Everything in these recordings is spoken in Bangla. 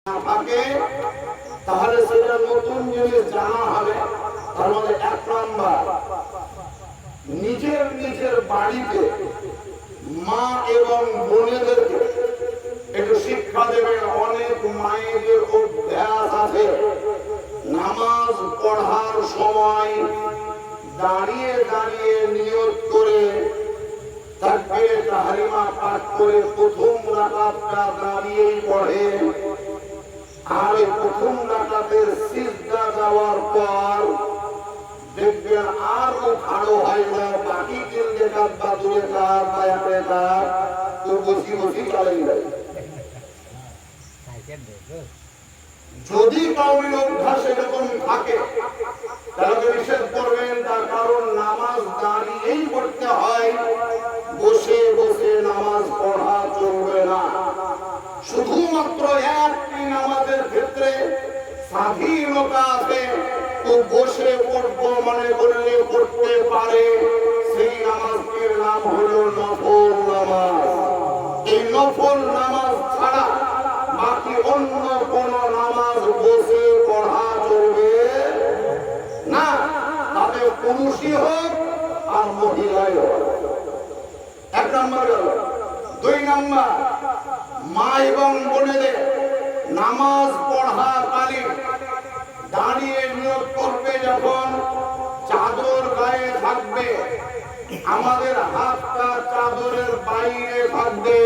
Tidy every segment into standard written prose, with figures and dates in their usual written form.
থাকে তাহলে সেটা নতুন জিনিস জানা হবে। তার মধ্যে এক নাম্বার, নিজের বাড়িতে মা এবং বোনেদেরকে একটু শিক্ষা দেবেন। অনেক মায়েদের অভ্যাস আছে নামাজ পড়ার সময় দাঁড়িয়ে দাঁড়িয়ে নিয়ত করে তাকবীরে তাহরিমা পাঠ করে প্রথম রাকাতটা দাঁড়িয়েই পড়ে, আর প্রথম রাকাতের সিজদা যাওয়ার পর দেখবেন আর খাড়ো হয় না, বাকি 3 রাকাত বা 2 রাকাত বা 1 রাকাত তো বসি চলেই যায়। যদি কাউরির অভ্যাস এরকম থাকে তাহলে নিষেধ করবেন। তার কারণ নামাজ দাঁড়িয়েই পড়তে হয়, বসে বসে নামাজ পড়া চলবে না। শুধুমাত্র একটি নামাজের ক্ষেত্রে স্বাধীনতা আছে, তো বসে পড়বো মনে করলে পড়তে পারে। সেই নামাজটির নাম হলো নফল নামাজ। এই নফল নামাজ ছাড়া বাকি অন্য কোন নামাজ বসে পড়া চলবে না, তাতে পুরুষই হোক আর মহিলাই হোক। 1 নম্বর গেল। 2 নম্বর, মা এবং বোনেদের নামাজ পড়াকালীন দাঁড়িয়ে নিয়ত করবে যখন চাদর গায়ে থাকবে, আমাদের হাতটা চাদরের বাইরে থাকবে,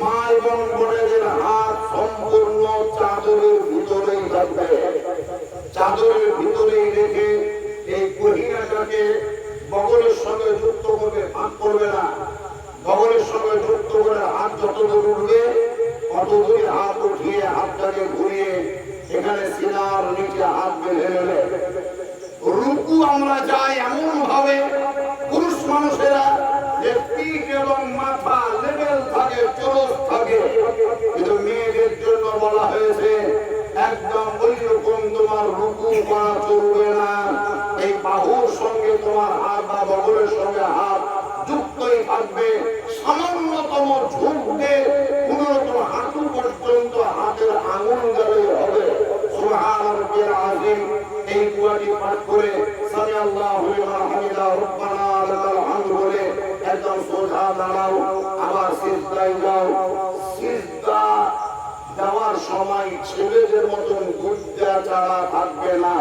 মা এবং বোনেদের হাত সম্পূর্ণ চাদরের ভিতরেই থাকবে। চাদরের ভিতরেই রেখে এই কহিনাটাকে বগলের সঙ্গে যুক্ত করবে, ভাগ করবে না। বগলের সঙ্গে যুক্ত করে হাত যত দূর উঠবে অত দূরে হাত উঠিয়ে হাতটাকে ঘুরিয়ে এখানে সিনার নিচে হাত বেঁধে নেবে। রুকু আমরা যাই এমন ভাবে পুরুষ মানুষেরা যে পিঠ এবং মাথা লেভেল থাকে, চরস থাকে, কিন্তু মেয়েদের জন্য বলা হয়েছে একদম ওই রকম তোমার রুকু করা চলবে না। এই বাহুর সঙ্গে তোমার হাত বা বগলের সঙ্গে হাত যুক্তই থাকবে। সামান্যতম ঝুঁকবে কোন রকম হাঁটু পর্যন্ত হাতের আঙুল গেলেই হবে। সুবহান রাব্বিল আযীম এই দোয়াটি পাঠ করে সামি আল্লাহু লিমান হামিদা রব্বানা লাকাল হামদ বলে একদম সোজা দাঁড়াও, আবার সিজদায় যাও। সিজদা দেওয়ার সময় ছেলেদের মতন গুজ্জা চাড়া থাকবে না।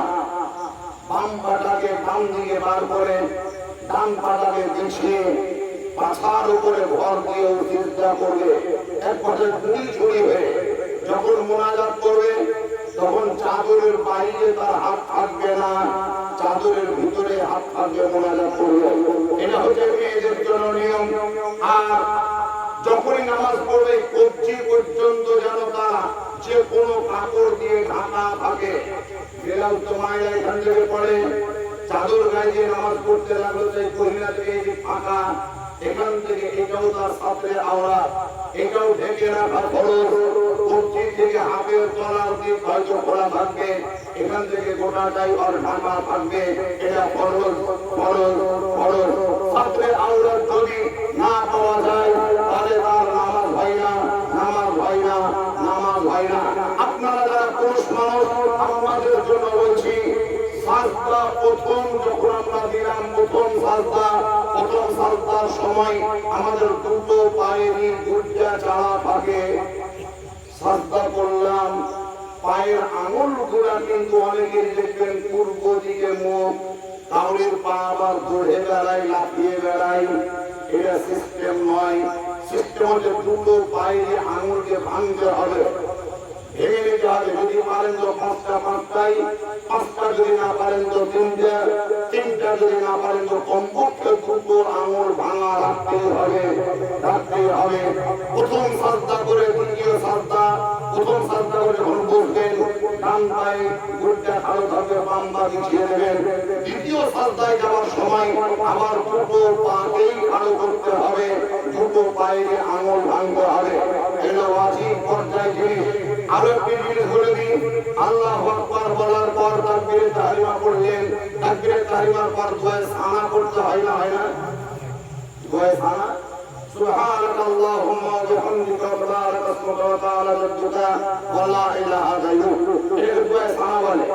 বাম পাটাকে ডান দিকে বার করে ডান পাটাকে বিছিয়ে পাছার উপরে ভর দিয়ে সিজদা করবে। এক পাশে দুই ছড়ি হয়ে যখন মোনাজাত করবে তখন চাদরের বাইরে তার হাত থাকবে না, চাদরের ভিতরে হাত থাকবে, মোনাজাত করবে। এটা হচ্ছে মেয়েদের জন্য নিয়ম। আর যখনই নামাজ পড়বে কবজি পর্যন্ত যেন তারা যে কোনো কাপড় দিয়ে ঢাকা থাকে। বেলাল তো মায়েরা এখান থেকে পড়ে চাদর গায়ে দিয়ে নামাজ পড়তে লাগলো, সেই কহিনা থেকে এই ফাঁকা, এখান থেকে এটাও তার সাথে আওড়া, এটাও ঢেকে রাখা খরচ। কবজি থেকে হাতের তলার দিক হয়তো খোলা থাকবে, এখান থেকে গোটাটাই আর ঢাকা থাকবে। এটা খরচ খরচ খরচ। সাথে আওড়া যদি না পাওয়া যায় তাহলে তার নামাজ হয় না, নামাজ হয় না, নামাজ হয় না। আপনারা যারা পুরুষ মানুষ আপনাদের জন্য বলছি, সাজদা প্রথম যখন আমরা দিলাম প্রথম সাজদার সময় আমাদের দুটো পায়েরই গুজ্জা চাড়া থাকে। সাজদা করলাম, পায়ের আঙুল গুলা কিন্তু অনেকের দেখবেন পূর্ব দিকে মুখ, কাউরির পা আবার দৌড়ে বেড়ায়, লাফিয়ে বেড়ায়। এটা সিস্টেম নয়। সিস্টেম হচ্ছে দুটো পায়ের আঙুলকে ভাঙতে হবে, ভেঙে নিতে হবে। যদি পারেন তো 5টা 5টাই, 5টা যদি না পারেন তো 3টা, 3টা যদি না পারেন তো কমপক্ষে দুটো আঙুল ভাঙা রাখতেই হবে, রাখতেই হবে। প্রথম সাজদা করে দ্বিতীয় সাজদা, প্রথম সাজদা করে যখন বসবেন ডান পায়ে গুড়টা খাড়ো থাকবে, বাম পা বিছিয়ে দেবেন। দ্বিতীয় সাজদায় যাওয়ার সময় আবার দুটো পাকেই খাড়ো করতে হবে, দুটো পায়ের আঙুল ভাঙতে হবে। এগুলো ওয়াজিব পর্যায়ে জিনিস। আরো একটি জিনিস বলে দিই, আল্লাহু আকবার বলার পর তাকবীরে তাহরিমা পড়লেন, তাকবীরে তাহরিমার পর দোয়া সানা করতে হয় না, হয় না? দোয়া সানা سبحانك اللهم وبحمدك وتبارك اسمك وتعالى جدك ولا اله غيرك এর দুয়া সানা বলে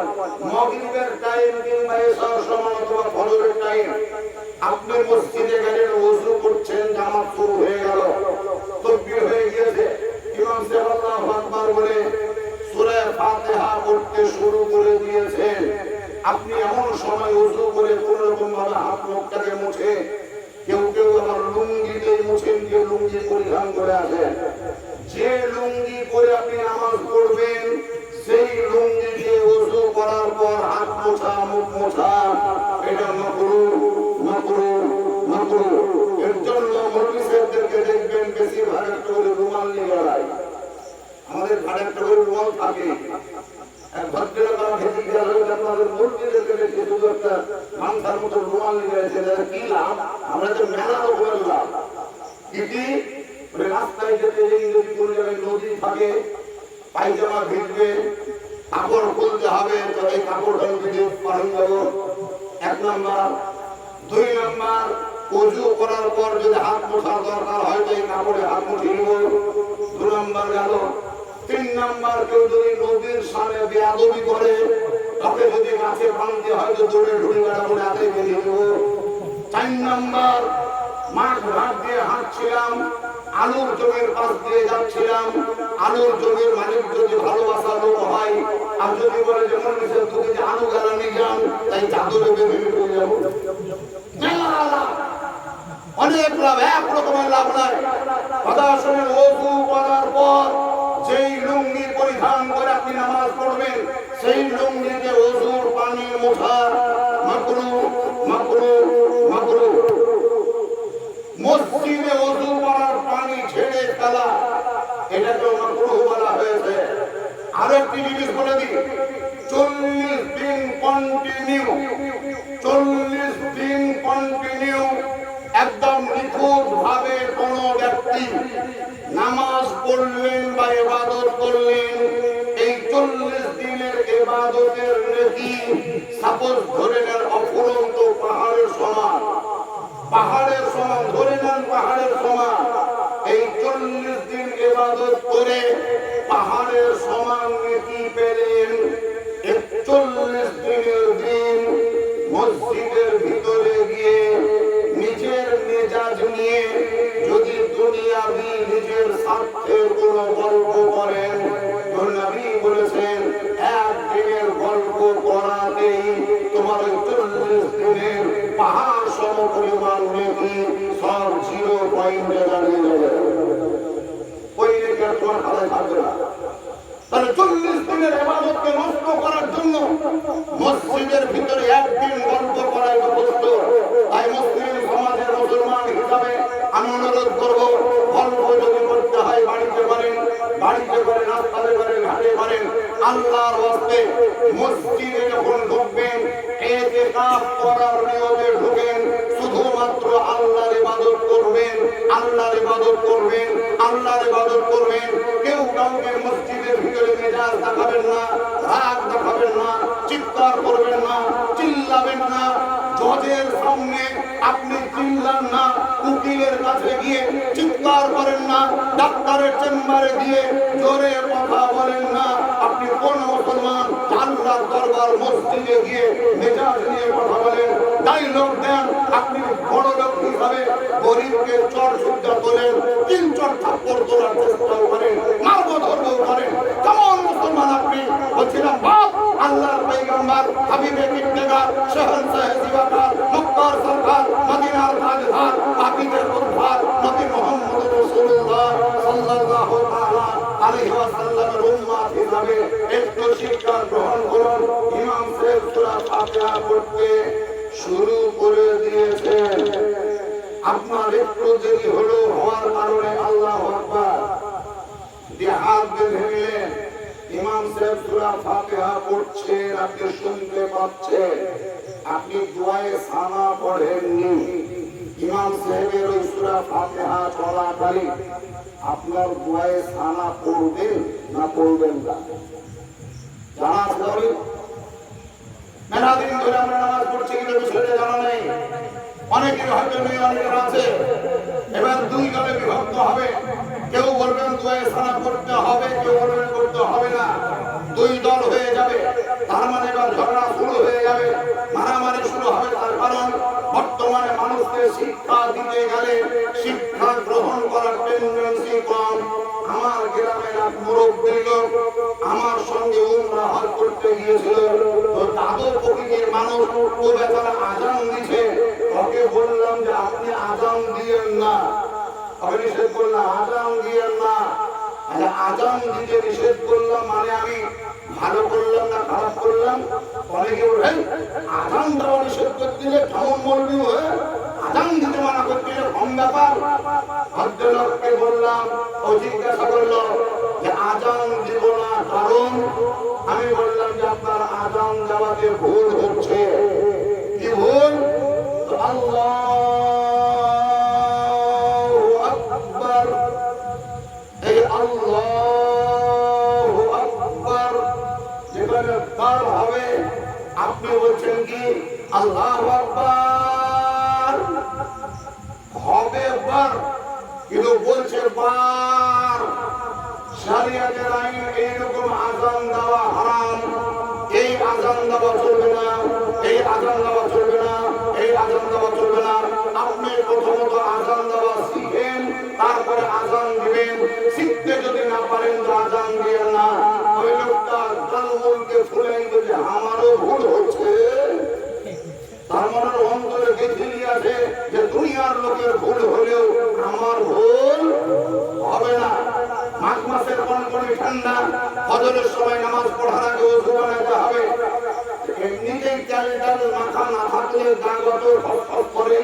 মাগরিবের টাইম কিংবা এশার সময় অথবা ফজরের টাইম আপনি মসজিদে গেলেন ওযু করছেন জামাত শুরু হয়ে গেল তাকবীর হয়ে গিয়েছে ইমাম সাহেব আল্লাহু আকবার বলে সূরা ফাতিহা পড়তে শুরু করে দিয়েছেন আপনি এমন সময় ওযু করে কোন রকম ভাবে হাত মুখটাকে মুছে কেউ কেউ আবার লুঙ্গি দিয়ে মুছেন কেউ লুঙ্গি পরিধান করে আসেন যে লুঙ্গি পরে আপনি নামাজ পড়বেন সেই লুঙ্গি দিয়ে ওযু করার পর হাত মোছা মুখ মোছা এটা মাকরুহ এর জন্য মুফতিদেরকে দেখবেন বেশিরভাগ একটু রুমাল নিয়ে বেড়ায় আমাদের ঘাড়ে একটা রুমাল থাকে এক ভদ্রলোক আমাকে জিজ্ঞাসা করে আপনাদের মুফতিদেরকে দেখে শুধু একটা মাথার মতো রুমাল নিয়ে গেছে কি লাভ আমরা তো মেলানো করলাম কি রাস্তায় যেতে যদি কোনো জায়গায় নদী থাকে পায়জামা ভিজবে কাপড় খুলতে হবে তো এই কাপড় ভিজে পালন যাবো 1 নম্বর 2 নম্বর ওযু করার পর যদি হাত মোছার দরকার হয় তো এই কাপড়ে হাত মুছে নিব 2 নম্বর গেল 3 নম্বর কেউ যদি নদীর সামনে বেয়াদবি করে তাকে যদি গাছে বাঁধতে হয় তো দৌড়ে ঢুড়ি বেড়া করে হাতে বেরিয়ে দেবো 4 নম্বর মাঠ ঘাট দিয়ে হাঁটছিলাম আলুর জমির পাশ দিয়ে যাচ্ছিলাম আলুর জমির মালিক যদি ভালোবাসা লোক হয় আর যদি বলে যেমন নিজের তোকে যে আলু গালা নিয়ে যান তাই চাদরে বেঁধে নিয়ে যাবো অনেক লাভ এক রকমের লাভ নাই কথা শুনে ওযু করার পর যেই লুঙ্গি পরিধান করে আপনি নামাজ পড়বেন সেই লুঙ্গিতে ওযুর পানি মোছা মাকরুহ মসজিদে ওযু করার পানি ছেড়ে ফেলা এটাকে মাকরুহ বলা হয়েছে আরেকটি জিনিস বলে দিই 40 দিন কন্টিনিউ একদম নিখুঁত ভাবে কোন ব্যক্তি নামাজ পড়লেন বা ইবাদত করলেন এই 40 দিনের ইবাদতের নেকি সাপোজ ধরে নেন অফুরন্ত পাহাড়ের সমান ধরে নেন পাহাড়ের সমান এই 40 দিন ইবাদত করে পাহাড়ের সমান নেকি পেলেন 41 দিনের দিন মসজিদের ভিতরে গিয়ে নিজের মেজাজ নিয়ে যদি দুনিয়াবি নিজের স্বার্থের কোন গল্প করেন তো নবী বলেছেন একদিনের গল্প করাতেই তোমার 40 দিনের পাহাড় সম পরিমাণ নেকি সব 0 পয়েন্টে দাঁড়িয়ে যাবে ওই নেকি আর তোমার হাতে থাকবে না তাহলে 40 দিনের ইবাদতকে নষ্ট করার জন্য মসজিদের ভিতরে একদিন গল্প করাই যথেষ্ট তাই মুসলিম সমাজের মুসলমান হিসাবে আমি অনুরোধ করব গল্প যদি করতে হয় বাড়িতে পারেন রাস্তাতে পারেন ঘাটে পারেন আল্লাহর ওয়াস্তে মসজিদে যখন ঢুকবেন ইতিকাফ করার নিয়মে ঢুকেন শুধুমাত্র আল্লাহর ইবাদত করবেন কেউ কাউকে মসজিদের ভিতরে মেজাজ দেখাবেন না রাগ দেখাবেন না চিৎকার করবেন না চিল্লাবেন না জজের সামনে আপনি চিল্লান না উকিলের কাছে গিয়ে চিৎকার করেন না ডাক্তারের চেম্বারে গিয়ে জোরে কথা বলেন না আপনি কোন মুসলমান আল্লাহর দরবার মসজিদে গিয়ে মেজাজ নিয়ে কথা বলেন ডায়লগ দেন আপনি বড় লোক হিসাবে গরিবকে চর সুদ্ধা তোলেন 3-4 থাপ্পড় তোলার চেষ্টাও করেন মারব ধরবও করেন কেমন মুসলমান আপনি বলছিলাম বাপ আল্লাহর পয়গম্বর হাবিবে কিবতেগার শহনশাহ জিবাকার মুক্তার সরকার মদিনার তাজদার হাবিবের উদ্ধার নবী মুহাম্মদ রাসূলুল্লাহ সাল্লাল্লাহু তাআলা আলাইহি ওয়াসাল্লামের উম্মত হিসাবে একটু শিক্ষা গ্রহণ করুন ইমাম সাহেব সূরা ফাতিহা পড়তে শুরু করে দিয়েছেন আপনার একটু দেরি হলো হওয়ার কারণে আল্লাহু আকবার হাত বেঁধে নিলেন ইমাম সাহেব সূরা ফাতিহা পড়ছেন আপনি শুনতে পাচ্ছেন আপনি দুআয়ে সানা পড়েননি ইমাম সাহেবের ওই সূরা ফাতিহা চলাকালীন আপনার দুআয়ে সানা পড়বেন না পড়বেন না জানা আছে মেলা দিন ধরে আমরা নামাজ পড়ছি কিন্তু বিষয়টা জানা নেই অনেকের হয়তো নেই অনেকের আছে এবার দুই দলে বিভক্ত হবে, কেউ বলবেন দুয়ে সানা করতে হবে, কেউ বলবেন করতে হবে না, দুই দল হয়ে যাবে। তার মানে এবার ঝগড়া শুরু হয়ে যাবে, মারামারি শুরু হবে। তার কারণ বর্তমানে মানুষকে শিক্ষা দিতে গেলে শিক্ষা গ্রহণ করার টেন্ডেন্সি কম। আমার গ্রামের এক মুরব্বী লোক আমার সঙ্গে উমরা হজ করতে গিয়েছিল, তো দাদু প্রকৃতির মানুষ, ও বেচারা আজান দিছে, ওকে বললাম যে আপনি আজান দিয়েন না। আমি নিষেধ করলাম আজান দিয়েন না। আজান দিতে নিষেধ করলাম মানে আমি ভালো করলাম না খারাপ করলাম? অনেকে বলবেন আজান দেওয়া নিষেধ করতে দিলে কেমন বলবি, আজান দিতে মানা করতে দিলে কম ব্যাপার। ভদ্রলোককে বললাম, ও জিজ্ঞাসা করলো যে আজান দিব না কারণ? আমি বললাম যে আপনার আজান দেওয়াতে ভুল হচ্ছে। কি ভুল? আল্লাহু আকবার, এই আল্লাহু আকবার যেখানে বার হবে আপনি বলছেন কি আল্লাহু আকবার হবে বার, কিন্তু বলছে বার। শরিয়তের আইন এইরকম আজান দেওয়া হারাম, এই আজান দেওয়া চলবে না, এই আজান দেওয়া চলবে না, এই আজান দেওয়া চলবে না। আপনি প্রথমত আজান দেওয়া শিখেন, তারপরে আজান দিবেন। শিখতে যদি না পারেন তো আজান দিবেন না। ওই লোকটা জলমলকে ফুলেই বলে আমারও ভুল হচ্ছে, তার মনের অন্তরে গেঁথে আছে যে দুনিয়ার লোকের ভুল হলেও আমার ভুল হবে না। মাঘ মাসের কনকনে ঠান্ডা, ফজরের সময় নামাজ পড়ার আগে ওযু বানাতে হবে। নিজেই চাল ডাল মাথা না থাকলে গা গত ফসফস করে,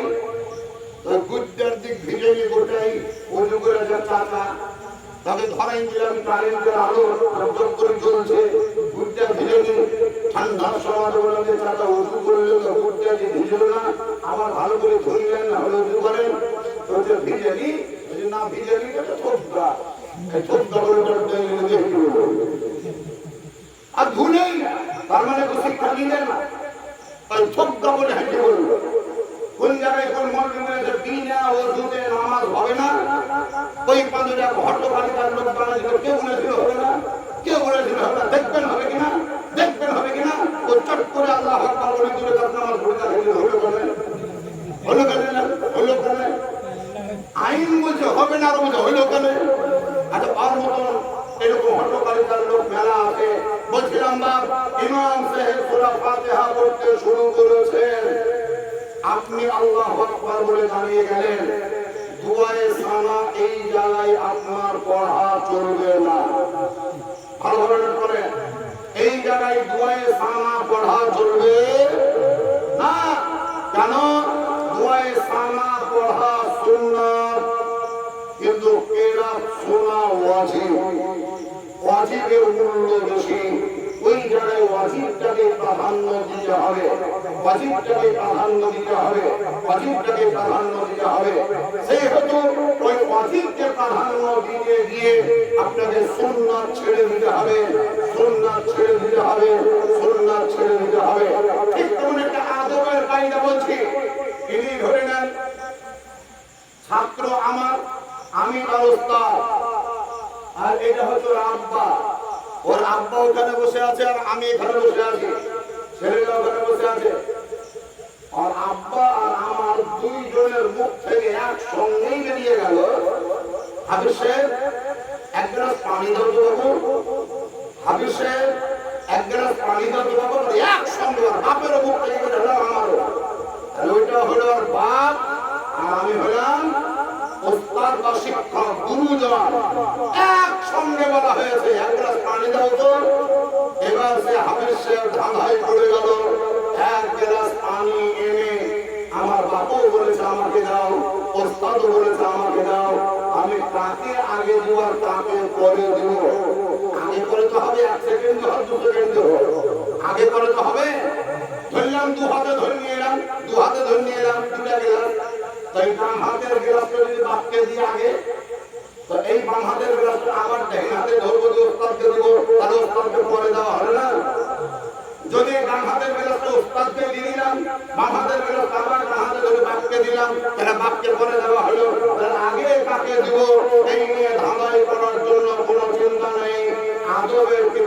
গুড্ডার দিক ভিজে গোটাই ওযু করে যা চাকা, তবে ধরাই দিলাম কারেন্টের আলো জব করে চলছে, গুড্ডা ভিজে ঠান্ডার সময় বললাম যে চাকা ওযু করলে গুড্ডা যে ভিজল না, আবার ভালো করে ধরলেন না হলে ওযু করেন, তো ভিজেনি না ভিজেনি এটা ছোটটা আর ধুলেই না, তার মানে তো শিক্ষা দিলেন না, তাই ছোট্ট বলে হেঁটে বলল। কোন জায়গায় কোন মন্দিরে বিনা ওযুতে নামাজ হবে না, ওই পাঁচটা হটকারিতার লোক বানাইছিল, কেউ বলেছিল হবে না, কেউ বলেছিল হবে না। দেখবেন হবে কিনা, দেখবেন হবে কিনা, ও চট করে আল্লাহ আকবার বলে তুলে তার নামাজ পড়তে হলো কেন, হলো কেন, হলো কেন? আইন বলছে হবে না, আর বলছে হলো কেন? আচ্ছা, আর মতন এরকম হটকারিতার লোক মেলা আছে। বলছিলাম বাপ, ইমাম সাহেব সূরা ফাতিহা পড়তে শুরু করেছেন, আপনি আল্লাহু আকবার বলে দাঁড়িয়ে গেলেন, দুআয়ে সানা এই জায়গায় আপনার পড়া চলবে না। ভালো করে এই জায়গায় দুআয়ে সানা পড়া চলবে না। কেন? দুআয়ে সানা পড়া সুন্নাত, কিন্তু কেরাত শোনা ওয়াজিব। ওয়াজিবের মূল্য বেশি, ওই জায়গায় ওয়াজিবটাকে প্রাধান্য দিতে হবে, ওয়াজিবটাকে প্রাধান্য দিতে হবে, ওয়াজিবটাকে প্রাধান্য দিতে হবে। সেহেতু ওই ওয়াজিবকে প্রাধান্য দিতে গিয়ে আপনাকে সুন্নাত ছেড়ে দিতে হবে, সুন্নাত ছেড়ে দিতে হবে, সুন্নাত ছেড়ে দিতে হবে। ঠিক তেমন একটা আদবের কায়দা বলছি, ইনি ধরে নেন ছাত্র আমার, আমি তার উস্তাদ, আর এটা হচ্ছে আব্বা, ওর আব্বা ওখানে বসে আছে আর আমি এখানে বসে আছি, ছেলেটা ওখানে বসে আছে। আর আব্বা আর আমার দুইজনের মুখ থেকে একসঙ্গেই বেরিয়ে গেল, হাফিজ সাহেব এক গ্লাস পানি দাও তো বাবু, হাফিজ সাহেব এক গ্লাস পানি দাও তো বাবু, একসঙ্গে বাপেরও মুখ থেকে বেরোল আমারও। তাহলে ওইটা হলো আর বাপ, আর আমি হলাম ওস্তাদ বা শিক্ষক, গুরুজন। একসঙ্গে বলা হয়েছে এক গ্লাস পানি দাও তো। এবার সে হাফিজ সাহেব ধাঁধায় পড়ে গেল, এক গ্লাস পানি এনে আমার বাপও বলেছে আমাকে দাও, ওস্তাদও বলেছে আমাকে দাও, আমি কাকে আগে দিব আর কাকে পরে দিব? আগে করে তো হবে, 1 সেকেন্ড হোক 2 সেকেন্ড হোক, আগে করে তো হবে। ধরলাম 2 হাতে ধরে নিয়ে এলাম, 2 হাতে ধরে নিয়ে এলাম 2টা গ্লাস, তাই বাম হাতের গ্লাসটা যদি বাপকে দিয়ে আগে, তো এই বাম হাতের গ্লাসটা আবার ডান হাতে ধরবো, যে ওস্তাদকে দিব, তাহলে ওস্তাদকে পরে দেওয়া হলো না। যদি ডান হাতের গ্লাসটা ওস্তাদকে দিয়ে দিলাম, বাম হাতের গ্লাসটা আবার ডান হাতে ধরে বাপকে দিলাম, তাহলে বাপকে পরে দেওয়া হলো, তাহলে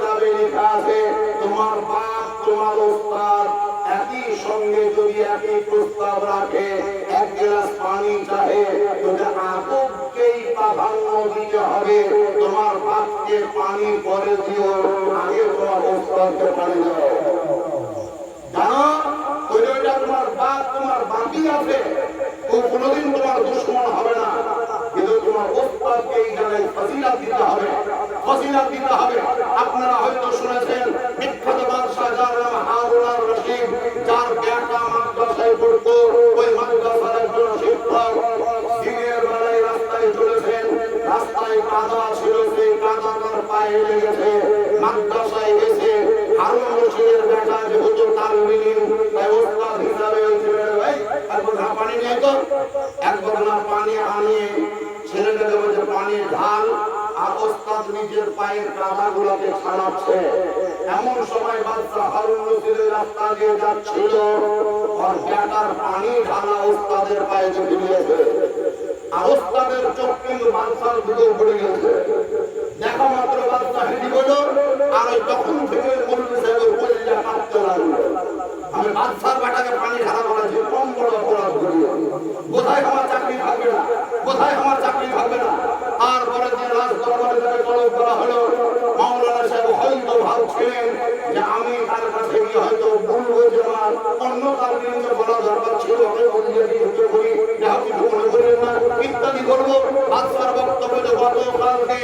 কিতাবে লেখা আছে তোমার বাপ তোমার ওস্তাদ একই সঙ্গে যদি একই প্রস্তাব রাখে এক গ্লাস পানি চাহে তোকে আদবকেই প্রাধান্য দিতে হবে। তোমার বাপকে পানি পরে দিও, আগে তোমার ওস্তাদকে পানি দাও। জানো ওইটা তোমার বাপ তোমার বাকি আছে, ও কোনোদিন তোমার দুশ্মন হবে না, কিন্তু তোমার ওস্তাদকে এই জায়গায় ফজিলত দিতে হবে, ফজিলত দিতে হবে। আপনারা হয়তো শুনেছেন বিখ্যাত বাদশা যার নাম হারুন আর রশিদ, যার বেটা মাদ্রাসায় পড়তো, ওই মাদ্রাসার একজন শিক্ষক দিনের বেলায় রাস্তায় চলেছেন, রাস্তায় কাদা ছিল, সেই কাদা তার পায়ে লেগেছে। মাদ্রাসায় এসে হারুন রশিদের বেটা যেহেতু তালবিন, তাই ওস্তাদ হিসাবে এক বোতল পানি নিয়ে তো এক বোতল পানি আনিয়ে ছেলেটাকে বলছে পানি ঢাল, আর ওস্তাদ নিজের পায়ের কাদাগুলোকে ছাড়াচ্ছে। এমন সময় বাদশা হারুন রশিদের রাস্তা দিয়ে যাচ্ছিল, আর বেটার পানি ঢালা ওস্তাদের পায়ে চলে গিয়েছে, আর ওস্তাদের চোখ কিন্তু বাদশার দিকে পড়ে গেছে। দেখা মাত্র বাদশা হেঁটে গেল, আর ওই তখন থেকে মৌলভী সাহেবের কলিজা কাঁপতে লাগলো। আমি বাদশার বেটাকে পানি ঢালা করেছি, কম বড় অপরাধ করি, কোথায় আমার চাকরি থাকবে না, কোথায় আমার চাকরি থাকবে না। আর পরে দিন রাজ দরবারে তাকে তলব করা হলো। মাওলানা সাহেব হয়তো ভাবছিলেন যে আমি তার কাছে গিয়ে হয়তো বলবো যে আমার অন্য তার বিরুদ্ধে বলা দরকার ছিল, আমি বলিয়াটি হতে করি, যাহা কিছু মনে করেন না ইত্যাদি করবো। বাদশার বক্তব্য গতকালকে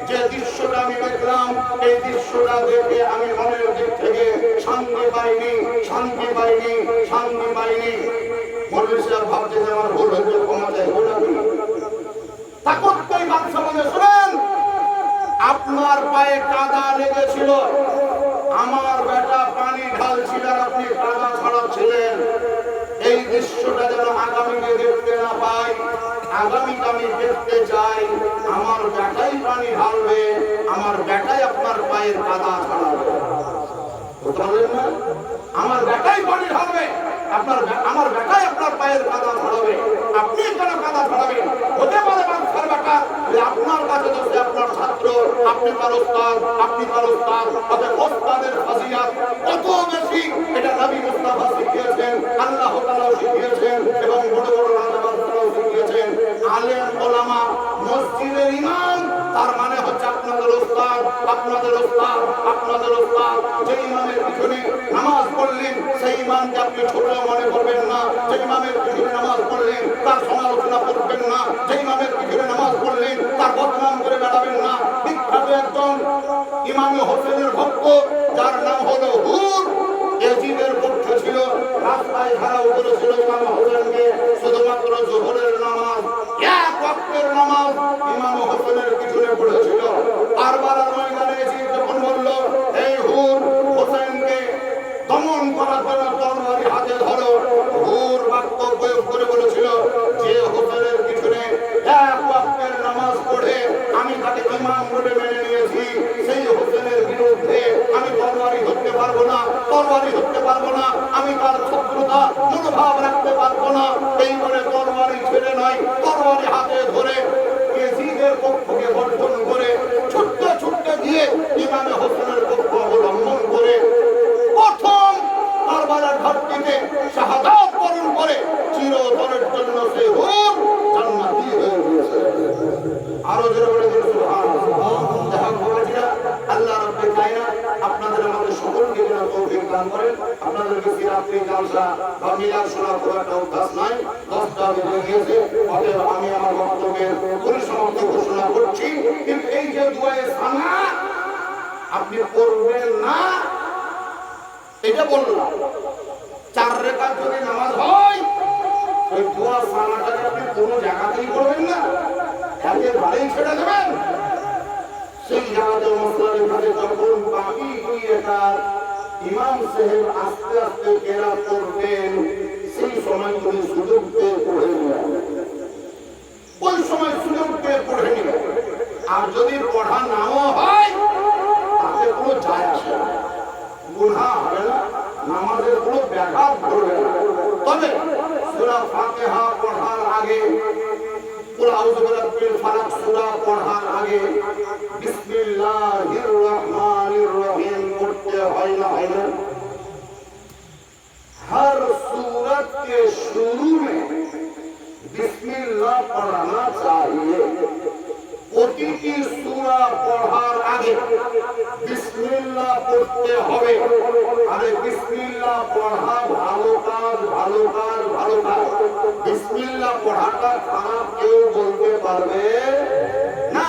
যে দৃশ্যটা আমি দেখলাম, এই দৃশ্যটা দেখে আমি মনের দিক থেকে শান্তি পাইনি, শান্তি পাইনি, শান্তি পাইনি। মৌলভী সাহেব ভাবছে যে আমার ভুল হয়েছে, ক্ষমা চাই, ভুল হবে না। তাকতই বাদশা বলে, শুনেন আপনার পায়ে কাদা লেগেছিল, আমার বেটা পানি ঢালছিল, আর আপনি কাদা ছড়াচ্ছিলেন। এই দৃশ্যটা যেন আগামীতে দেখতে না পাই, আগামীতে আমি দেখতে চাই আমার বেটাই পানি ঢালবে, আমার বেটাই আপনার পায়ের কাদা ছড়াবে। আমার বেটাই পানি ঢালবে, আমার বেটাই আপনার পায়ের কাদা ছড়াবে। আপনি কেন কাদা ছড়াবেন? হতে পারে বাদশার বেটা আপনার কাছে তো সে আপনার ছাত্র, আপনি তার ওস্তাদ, আপনি তার ওস্তাদ, তাদের ওস্তাদের ফজিলত কত বেশি এটা নবী মুস্তাফা শিখিয়েছেন, আল্লাহ তাআলা শিখিয়েছেন, এবং বড় বড় রাজাবাদরাও শিখিয়েছেন। আলেম ওলামা মসজিদের ইমাম, তার মানে হচ্ছে আপনাদের ওস্তাদ, আপনাদের ওস্তাদ, আপনাদের ওস্তাদ। যে ইমামের পিছনে নামাজ পড়লেন সেই ইমামকে আপনি ছোট মনে করবেন না, যে ইমামের পিছনে নামাজ পড়লেন তার সমালোচনা করবেন না, যে ইমামের পিছনে নামাজ পড়লেন তার বদনাম করে বেড়াবেন না। বিখ্যাত একজন ইমাম হোসেনের ভক্ত যার নাম হলো হুর, এজিদের পক্ষে ছিল, রাস্তায় ঘেরাও করেছিল ইমাম হোসেনকে, শুধুমাত্র জোহরের নামাজ, এক ওয়াক্তের নামাজ ইমাম হোসেনের পিছনে পড়েছিল। বারবার ময়দানে এসে যখন বলল এই হুর হোসেনকে দমন করার জন্য তরবারি হাতে ধরো, হুর বাক্য প্রয়োগ করে বলেছিল যে হোসেনের পিছনে এক ওয়াক্তের নামাজ পড়ে আমি তাকে ইমাম বলে মেনে নিয়েছি, সেই হোসেনের বিরুদ্ধে আমি তরবারি ধরতে পারবো না, তরবারি ধরতে পারবো না, আমি তার শত্রুতা মনোভাব রাখতে পারবো না। এই বলে তরবারি ছেড়ে নয়, তরবারি হাতে ধরে এজিদের পক্ষকে বর্জন করে ছুটতে ছুটতে গিয়ে ইমামে হোসেনের পক্ষ অবলম্বন করে প্রথম কারবালার ঘাটটিতে শাহাদাত বরণ করে চিরতরের জন্য সে হুর জান্নাতি হয়ে গিয়েছে। আরো জোরে বলে দিন সুবহানাল্লাহ। আল্লাহ রাব্বুল কায়নাত আপনাদের আমাদের সকলকে যেন তৌফিক দান করেন। আপনাদেরকে সিরাতুল জালসা বা মিলাদ শোনা খুব একটা অভ্যাস নাই, 10টা বেজে গিয়েছে, অতএব আমি আমার বক্তব্যের পরিসমাপ্তি ঘোষণা করছি। কিন্তু এই যে দুয়ায়ে সানা আপনি করবেন না এটা বললাম, 4 রাকাত যদি নামাজ হয় ওই দোয়া সানাটাকে আপনি কোনো জায়গাতেই করবেন না, একেবারেই ছেড়ে দেবেন। সেই জায়গাতে মসলার কাছে যখন বাকি 2 রাকাত ইমাম সাহেব আস্তে আস্তে কেরাত করবেন, সেই সময় তুমি সুযোগ পেয়ে পড়ে নেবেন, ওই সময় সুযোগ পেয়ে পড়ে নেবেন। আর যদি পড়া নাও হয় তাতে কোনো যায় আসে না, গুনাহ হবে না, নামাজের কোনো ব্যাঘাত ঘটবে না। তবে সূরা ফাতিহা পড়ার আগে, কুল আউযু বিরাব্বিল ফালাক সূরা পড়ার আগে বিসমিল্লাহির রহমানির করতে হবে। আরে বিসমিল্লাহ পড়া ভালো কাজ, ভালো কাজ, ভালো কাজ। বিসমিল্লাহ পড়াটা খারাপ কেউ বলতে পারবে না।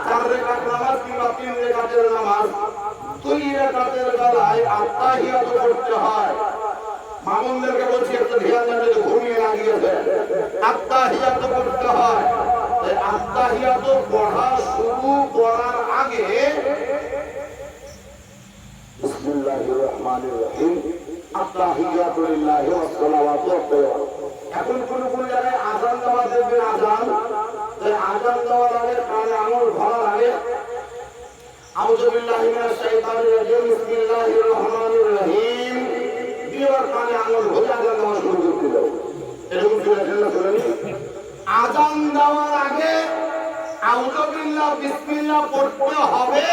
4 রাকাত নামাজ কিংবা 3 রাকাতের নামাজ, 2 রাকাতের বেলায় আত্তাহিয়াত করতে হয়। মামুনদেরকে বলছি একটু ধ্যান দেন, যদি ঘুমিয়ে না গিয়েছে। আত্তাহিয়াত করতে হয়। তাই আত্তাহিয়াত পড়া শুরু করার আগে বিসমিল্লাহির রহমানির রহিম, আত্তাহিয়াতু লিল্লাহি ওয়াস সালাওয়াতু ওয়াত-তাইয়্যিবাত। এখন কোন কোন জায়গায় আযান দেওয়া দেখবেন, আযান, তাই আযান দেওয়ার আগে কানে আঙুল ভরার আগে আউযু বিল্লাহি মিনাশ শাইতানির রাজিম, বিসমিল্লাহির রহমানির রহিম এবার কানে আঙুল ভরে আযান দেওয়া শুরু করতে হবে। এরকম শুনেছেন? আযান দেওয়ার আগে আউযু বিল্লাহ বিসমিল্লাহ পড়তে হবে,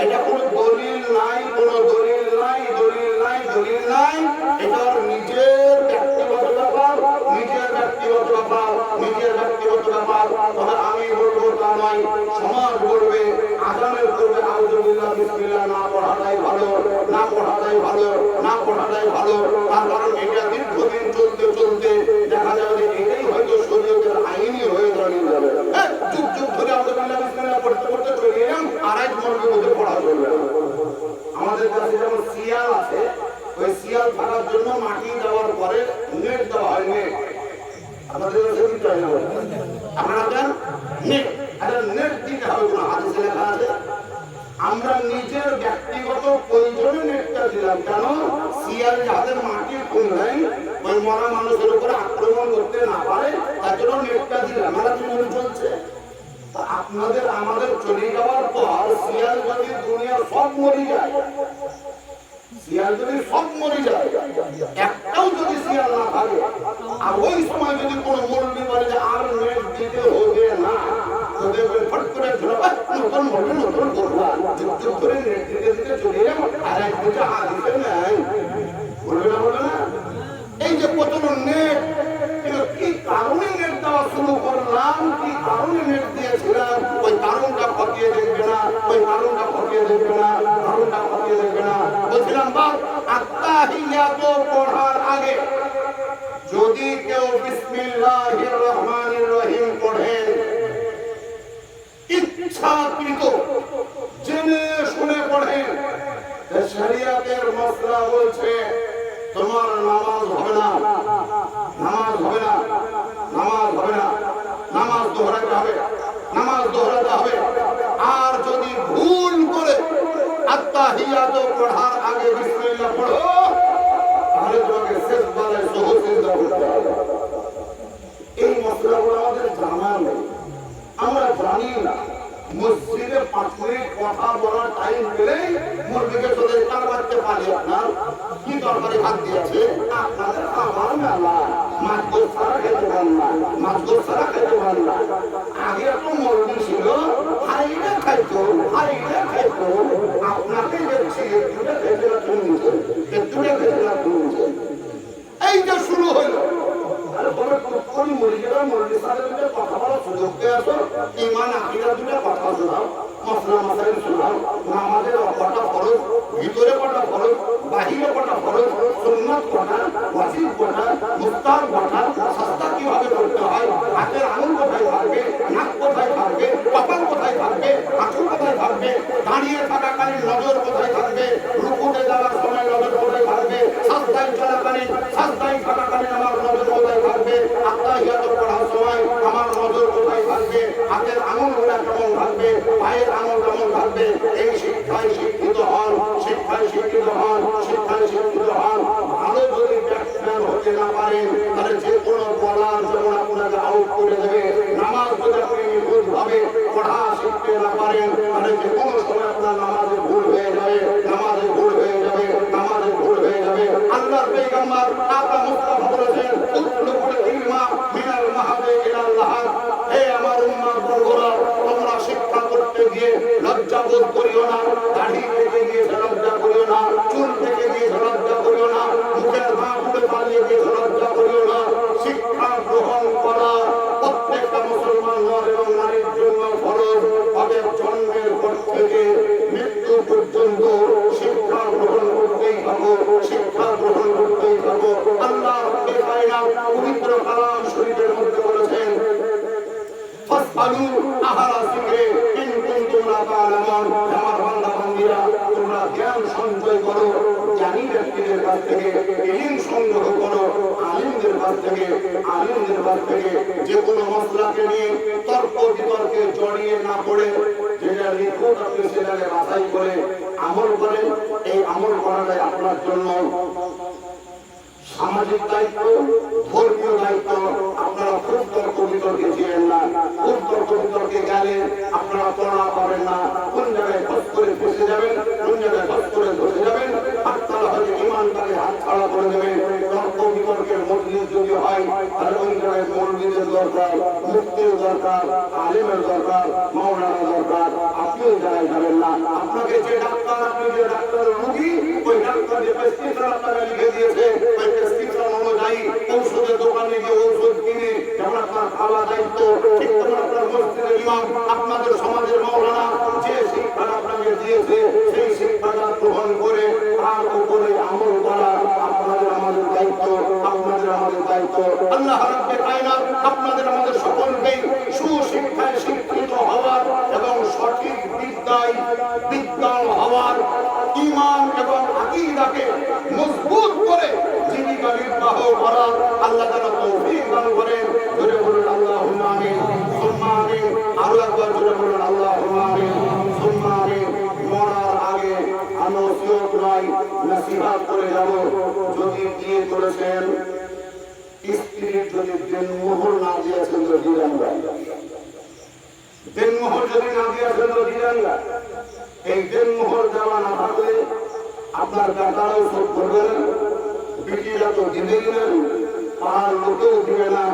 এটা কোনো দলিল নাই, কোনো দলিল নাই, দলিল নাই, দলিল নাই। এটার নিজের ব্যক্তিগত ব্যাপার, নিজের ব্যক্তিগত ব্যাপার, নিজের ব্যক্তিগত ব্যাপার। তবে আমি বলবো তা নয়, সমাজ বলবে, আযানের পূর্বে আউযু বিল্লাহ বিসমিল্লাহ না পড়াটাই ভালো, না পড়াটাই ভালো, না পড়াটাই ভালো। তার কারণ এটা দীর্ঘদিন চলতে চলতে দেখা যাবে যে এটাই হয়তো শরীয়তের আইনই হয়ে দাঁড়িয়ে যাবে। যুগ যুগ ধরে আউযু বিল্লাহ বিসমিল্লাহ পড়তে পড়তে চলে এলাম, আড়াই ঘন্টার মধ্যে পড়া চলবে। আমাদের কাছে যেমন শিয়াল আছে, ওই শিয়াল থাকার জন্য মাটি দেওয়ার পরে নেট দেওয়া হয়। নেট আপনাদের কাছে দিতে হয় না? আপনারা দেন নেট, নেট দিতে হবে। কোনো হাদিসে লেখা আছে। আমরা নিজের ব্যক্তিগত প্রয়োজনে নেটটা দিলাম। কেন? শিয়াল যাদের মাটি খুঁড়লেন ওই মরা মানুষের উপরে আক্রমণ করতে না পারে, তার জন্য নেটটা দিলাম। মেলা দিন চলছে। আপনাদের আমাদের চলে যাওয়ার পর শিয়াল যদি দুনিয়ার সব মরে যায়, শিয়াল যদি সব মরে যায়, একটাও যদি শিয়াল না থাকে, আর ওই সময় যদি কোনো মুরগি বলে যে আর নেট দিতে হবে না, ওদের ফট করে নতুন হবে, নতুন করবা, যুগ করে নেট দিতে দিতে চলে যাবো, আর এক দুটো হাদিসে নাই, বলবে না, বলবে না? এই যে কত নেট, কি কারণে নেট দেওয়া শুরু করলাম, কি কারণে নেট দিয়েছিলাম, ওই কারণটা খতিয়ে দেখবে না, ওই কারণটা খতিয়ে দেখবে না, কারণটা খতিয়ে দেখবে না। বলছিলাম বাপ, আত্তাহিয়াত পড়ার আগে যদি কেউ বিসমিল্লাহির রহমানির রহিম পড়েন, ইচ্ছাকৃত জেনে শুনে পড়েন, শরীয়তের মাসলা বলছে তোমার নামাজ হবে না, নামাজ হবে না, নামাজ হবে না, নামাজ দোহরাতে হবে, নামাজ দোহরাতে হবে। আর যদি ভুল করে আত্তাহিয়াত পড়ার আগে বিসমিল্লাহ পড়ো, তাহলে তোমাকে শেষ বেলায় সহজ সিজদা করতে হবে। এই মসলাগুলো আমাদের জানা নেই, আমরা জানি না। মসজিদে 5 মিনিট কথা বলার টাইম পেলেই মুরগিকে চলে কার বাড়তে পারি, আপনার কি তরকারি ভাত দিয়েছে, আপনাদের আমার মেলা মাছ গোস ছাড়া খেতে পারেন না, মাছ গোস ছাড়া খেতে পারেন না। আগে একটা মুরগি ছিল, হাইলে খাইতো, হাইলে খাইতো। আপনাকে দেখছি একটুটা খেতে না শুনছে, একটুটা খেতে না শুনছে। এইটা শুরু হইল। আরে তবে কোন মুরগিরা মুরগির সাথে কথা বলার সুযোগ পেয়ে আসো, ইমান আকিরা দুটো কথা শোনাও, মশলা মশাইল শোনাও, নামাজের কটা ফরজ, ভিতরে কটা ফরজ, বাহিরে কটা ফরজ, সুন্নাত কটা, ওয়াজিব কটা, মুস্তাহাব কটা, সাজদা কিভাবে করতে হয়, হাতের আঙুল কোথায় থাকবে, নাক কোথায় থাকবে, কপাল কোথায় থাকবে, হাঁটু কোথায় থাকবে, দাঁড়িয়ে থাকাকালীন নজর কোথায় থাকবে, রুকুতে যাওয়ার সময় নজর কোথায় থাকবে, সাজদায় চলাকালীন, সাজদায় থাকাকালীন আমার নজর কোথায় থাকবে, আত্তাহিয়াত পড়ার সময় আমার নজর কোথায় থাকবে, হাতের আঙুলগুলো কেমন থাকবে, পায়ের আঙুল কেমন থাকবে। এই শিক্ষায় শিক্ষিত হন, শিক্ষায় শিক্ষিত হন, শিক্ষায় শিক্ষিত হন। ভালো যদি ব্যাটসম্যান হতে না পারেন, তাহলে যে কোনো বলার যেমন আপনাকে আউট করে দেবে। নামাজ যদি আপনি নিখুঁতভাবে পড়া শিখতে না পারেন, তাহলে যে কোনো সময় আপনার নামাজে ভুল হয়ে যাবে, নামাজে ভুল হয়ে যাবে, নামাজে ভুল হয়ে যাবে। আল্লাহর পয়গম্বর আপনার মুস্তাফা বলেছেন, উতলুবুল ইলমা মিনাল মাহাদি ইলাল লাহাদ। হে আমার উম্মাত বর্গরা, তোমরা শিক্ষা করতে গিয়ে লজ্জা বোধ করিও না, দাড়ি থেকে গিয়ে লজ্জা করিও না, চুল থেকে গিয়ে লজ্জা করিও না, মুখের ভাঁজ উড়ে পালিয়ে গিয়ে লজ্জা করিও না। শিক্ষা গ্রহণ করা প্রত্যেকটা মুসলমান নর এবং নারীর জন্য ফরজ। তাদের জন্মের পর থেকে মৃত্যু পর্যন্ত পবিত্র কালাম শরীফের মধ্যে বলেছেন ফাসআলু আহলা যিকরি ইন কুনতুম লা তা'লামুন। আমার বান্দা বান্দীরা তোমরা জ্ঞান সঞ্চয় করো জ্ঞানী ব্যক্তিদের কাছ থেকে, ইলম সংগ্রহ করো আলিমদের কাছ থেকে। আলিমদের কাছ থেকে যে কোনো মাসলাকে নিয়ে তর্ক বিতর্কে জড়িয়ে না পড়ে যেটা নিখুঁত আপনি সেটাকে বাছাই করে আমল করেন। এই আমল করাটাই আপনার জন্য সামাজিক দায়িত্ব, ধর্মীয় দায়িত্ব। আপনারা খুব তর্ক বিতর্কে ছিলেন না। খুব তর্ক বিতর্কে গেলে আপনারা পড়া পাবেন না। কোন জায়গায় খস করে ফেসে যাবেন, কোন জায়গায় খস করে ধসে যাবেন। হাতছাড়া হয়তো ইমানটাকে হাতছাড়া করে দেবেন। তর্ক বিতর্কের মজলিস যদি হয় তাহলে ওই জায়গায় মৌলবীদের দরকার, মুফতির দরকার, আলেমের দরকার, মাওলানা দরকার। আপনিও জায়গায় যাবেন না। আপনাকে যে ডাক্তার, আপনি যে ডাক্তার রোগী, ওই ডাক্তার যে প্রেসক্রিপশন আপনাকে লিখে দিয়েছে ওই প্রেসক্রিপশন অনুযায়ী ঔষধের দোকানে গিয়ে ঔষধ কিনে যেমন আপনার খাওয়া দায়িত্ব, ঠিক তেমন আপনার মসজিদের ইমাম, আপনাদের সমাজের মাওলানা যে শিক্ষাটা আপনাকে দিয়েছে সেই শিক্ষাটা গ্রহণ করে তার উপরে আমল করা আপনাদের আমাদের দায়িত্ব। আপনাদের আমাদের দায়িত্ব। আল্লাহ রাব্বুল কায়নাত আপনাদের আমাদের সকলকে সুশিক্ষায় শিক্ষিত হওয়ার এবং সঠিক বিদ্যায় বিদ্যান হওয়ার, ঈমান এবং আকীদাকে মজবুত করে জীবিকা নির্বাহ করার আল্লাহ তাআলা তৌফিক দান করেন। জোরে বলুন আল্লাহুম্মা আমিন, সুম্মা আমিন। আরো একবার জোরে বলুন আল্লাহুম্মা আমিন, সুম্মা আমিন। মরার আগে আমি ওসিয়ত নয় নসিহত করে যাব। যদি বিয়ে করেছেন স্ত্রীর যদি দেনমোহর না দিয়েছেন তো দিলেন না। দেনমোহর যদি না দিয়েছেন তো দিলেন না। এই দেনমোহর দেওয়া না থাকলে আপনার বেটারাও শোধ করবে না, বিটিরা তো দিতে দিলেন, পাড়ার লোকেও দিবে না।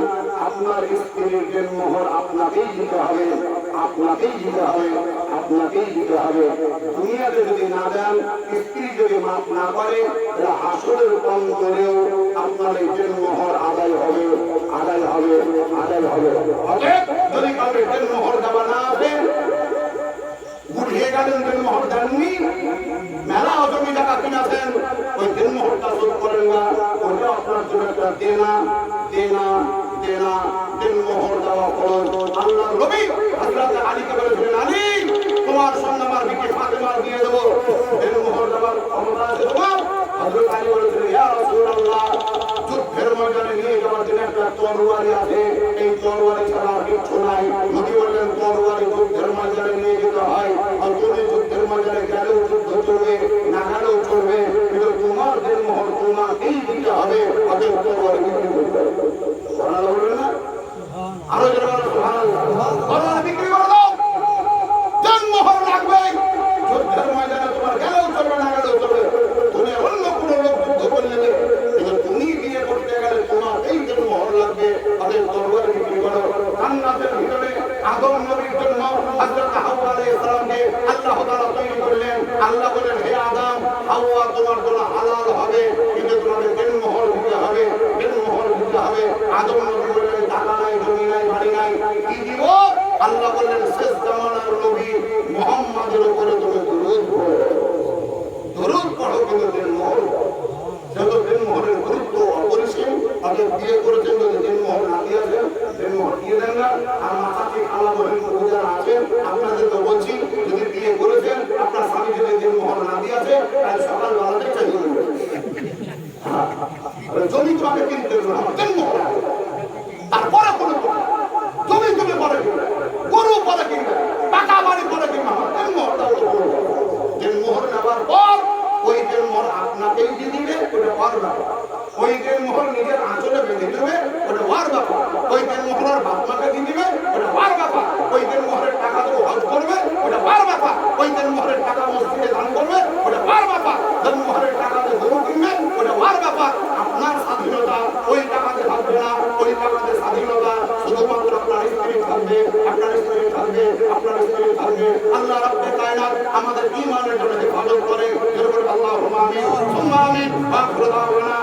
আপনার স্ত্রীর দেনমোহর আপনাকেই দিতে হবে, আপনাকেই দিতে হবে, আপনাকেই দিতে হবে। দুনিয়াতে যদি না দেন, স্ত্রী যদি মাফ না করে, হাসরের অন্তরেও আপনার এই দেনমোহর আদায় হবে, আদায় হবে, আদায় হবে। যদি কাউকে দেনমোহর দেওয়া না আসে, বুঝিয়ে গেলেন দেনমোহর দেননি, মেলা জমি টাকা কিনেছেন, ওই দেনমোহরটা শোধ করেন না, ওটা আপনার জন্য একটা দেনা, দেনা, দেনা। দেনমোহর দেওয়া খরচ। আল্লাহর নবী হযরত আলীকে বলেছিলেন, আলী তোমার সঙ্গে আমার বিটি ফাতেমা দিয়ে দেবো, দেনমোহর দেওয়ার ক্ষমতা আছে তোমার? হযরত আলী বলেছিলেন, ইয়া রাসূলুল্লাহ, যুদ্ধের ময়দানে নিয়ে যাওয়ার জন্য একটা তরবারি আছে, এই তরবারি ছাড়া আর কিছু নাই। নবী বললেন, তরবারি যুদ্ধের ময়দানে নিয়ে যেতে হয়, আর তুমি যুদ্ধের ময়দানে গেলেও যুদ্ধ চলবে, না গেলেও চলবে, কিন্তু তোমার দেনমোহর তোমাকেই দিতে হবে। অতএব তরবারি বিক্রি করতে হবে। সুবহানাল্লাহ বলবেন না? আরো জোরে বলো সুবহানাল্লাহ। তরবারি বিক্রি করে দাও, দেনমোহর লাগবে। যুদ্ধের ময়দানে তোমার গেলেও চলবে, না গেলেও চলবে। তুমি অন্য কোনো লোক যুদ্ধ করলে কিন্তু তুমি বিয়ে করতে গেলে তোমার এই দেনমোহর লাগবে। অতএব তরবারি বিক্রি করো। জান্নাতের ভিতরে আদম নবীর জন্য হযরত হাওয়া আলাইহিস সালামকে আল্লাহ তাআলা তৈরি করলেন। আল্লাহ বলেন, হে আদম, হাওয়া তোমার জন্য হালাল হবে, কিন্তু তোমাকে দেনমোহর দিতে হবে, দেনমোহর দিতে হবে। আদম নবী বললেন, টাকা নাই, জমি নাই, বাড়ি নাই, কি দিব? আল্লাহ বললেন, শেষ জামানার নবী মুহাম্মাদের উপরে তুমি দরুদ পড়ো, দরুদ পড়ো, কিন্তু দেনমোহর যেহেতু দেনমোহরের গুরুত্ব অপরিসীম, অতএব বিয়ে করেছেন যদি দেনমোহর না দিয়েছেন, দেনমোহর দিয়ে দেন না। আর মাসাফি আলা বহিন যারা আছেন আপনাদেরকে বলছি, যদি বিয়ে করেছেন আপনার স্বামী যদি দেনমোহর না দিয়েছে, তাহলে সকালবেলাতে চাইয়ে দেবেন। জমি তোমাকে কিনতে হবে, দেনমোহর তারপরে কোনো জমি তুমি পরে কিনবে, গরু পরে কিনবে, টাকা বাড়ি পরে কিনবে, দেনমোহরটা দেনমোহর নেওয়ার পর ওই দেনমোহর আপনাকেই দিয়ে দিবে, ওটা ওর ব্যাপার। ওই দেনমোহর নিজের আঁচলে বেঁধে দেবে, ওটা ওর ব্যাপার। ওই দেনমোহরের বাপ মাকে দিয়ে দিবে, ওটা ওর ব্যাপার। ওই দেনমোহরের টাকা তো হজ করবে, ওটা ওর ব্যাপার। ওই দেনমোহরের টাকা মসজিদে দান করবে, ওটা ওর ব্যাপার। দেনমোহরের টাকা দিয়ে গরু কিনবে, ওটা ওর ব্যাপার। আপনার স্বাধীনতা ওই টাকাতে থাকবে না, ওই টাকাতে স্বাধীনতা শুধুমাত্র আপনার স্ত্রী থাকবে, আপনার স্ত্রী থাকবে, আপনার স্ত্রী থাকবে। আল্লাহ রাব্বুল কায়নাত আমাদের ঈমানের জন্য হেফাজত করে। আল্লাহুম্মা আমিন, সুম্মা আমিন। আখিরু দাওয়ানা